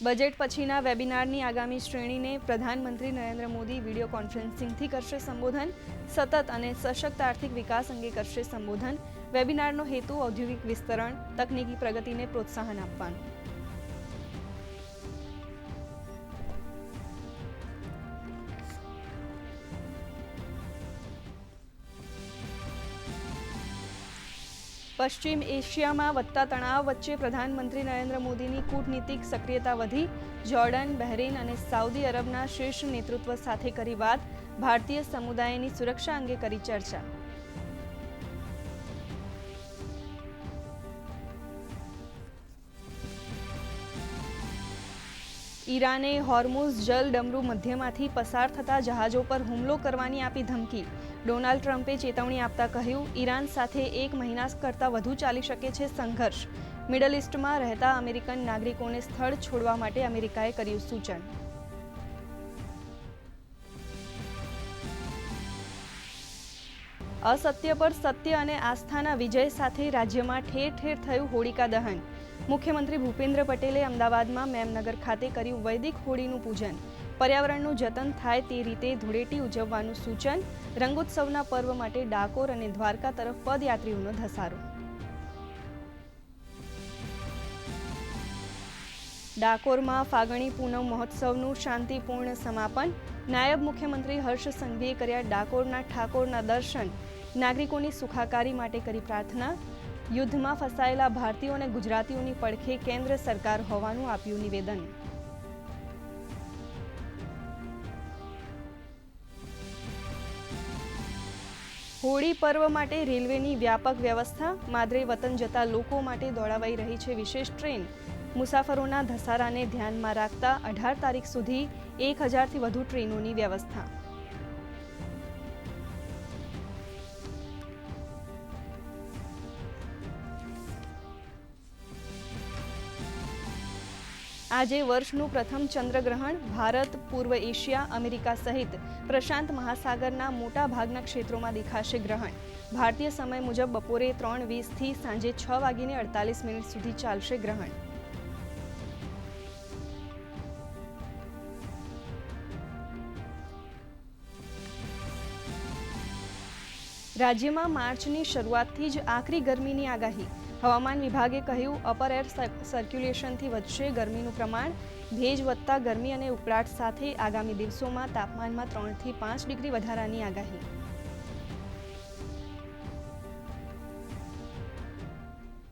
Budget પછીના વેબિનારની આગામી શ્રેણીને પ્રધાનમંત્રી નરેન્દ્ર મોદી વિડીયો કોન્ફરન્સિંગથી કરશે સંબોધન. સતત અને સશક્ત આર્થિક વિકાસ અંગે કરશે સંબોધન. વેબિનારનો હેતુ ઔદ્યોગિક વિસ્તરણ, તકનીકી પ્રગતિને પ્રોત્સાહન આપવાનું. પશ્ચિમ એશિયામાં વધતા તણાવ વચ્ચે પ્રધાનમંત્રી નરેન્દ્ર મોદીની કૂટનીતિક સક્રિયતા વધી. જોર્ડન, બહરીન અને સાઉદી અરબના શીર્ષ નેતૃત્વ સાથે કરી વાત. ભારતીય સમુદાયની સુરક્ષા અંગે કરી ચર્ચા. ઈરાને હોર્મુઝ જલડમરૂ મધ્યમાંથી પસાર થતા જહાજો પર હુમલો કરવાની આપી ધમકી. ડોનાલ્ડ ટ્રમ્પે ચેતવણી આપતા કહ્યું, ઈરાન સાથે 1 મહિના કરતાં વધુ ચાલી શકે છે સંઘર્ષ. મિડલ ઈસ્ટમાં રહેતા અમેરિકન નાગરિકોને સ્થળ છોડવા માટે અમેરિકાએ કર્યું સૂચન. અસત્ય પર સત્ય અને આસ્થાના વિજય સાથે રાજ્યમાં ઠેર ઠેર થયું હોળિકા દહન. મુખ્યમંત્રી ભૂપેન્દ્ર પટેલે અમદાવાદમાં મેમનગર ખાતે કર્યું વૈદિક હોળીનું પૂજન. પર્યાવરણનું જતન થાય તે રીતે ધૂળેટી ઉજવવાનું સૂચન. રંગોત્સવના પર્વ માટે ડાકોર અને દ્વારકા તરફ પદયાત્રીઓનો ધસારો. ડાકોરમાં ફાગણી પૂનમ મહોત્સવનું શાંતિપૂર્ણ સમાપન. નાયબ મુખ્યમંત્રી હર્ષ સંઘવીએ કર્યા ડાકોરના ઠાકોરના દર્શન. નાગરિકોની સુખાકારી માટે કરી પ્રાર્થના. યુદ્ધમાં ફસાયેલા ભારતીયો અને ગુજરાતીઓની પડખે કેન્દ્ર સરકાર હોવાનું આપ્યું નિવેદન. હોળી પર્વ માટે રેલવેની વ્યાપક વ્યવસ્થા. માદરે વતન જતા લોકો માટે દોડાવાઈ રહી છે વિશેષ ટ્રેન. મુસાફરોના ધસારાને ધ્યાનમાં રાખતા 18 તારીખ સુધી 1000થી વધુ ટ્રેનોની વ્યવસ્થા. આજે વર્ષનું પ્રથમ ચંદ્રગ્રહણ. ભારત, પૂર્વ એશિયા, અમેરિકા સહિત પ્રશાંત મહાસાગરના મોટા ભાગના ક્ષેત્રોમાં દેખાશે ગ્રહણ. ભારતીય સમય મુજબ બપોરે 3:20થી સાંજે 6:48 સુધી ચાલશે ગ્રહણ. રાજ્યમાં માર્ચની શરૂઆતથી જ આકરી ગરમીની આગાહી. હવામાન વિભાગે કહ્યું, અપર એર સર્ક્યુલેશનથી વધશે ગરમીનું પ્રમાણ. ભેજ વધતા ગરમી અને ઉકળાટ સાથે આગામી દિવસોમાં તાપમાનમાં 3 થી 5 ડિગ્રી વધારાની આગાહી.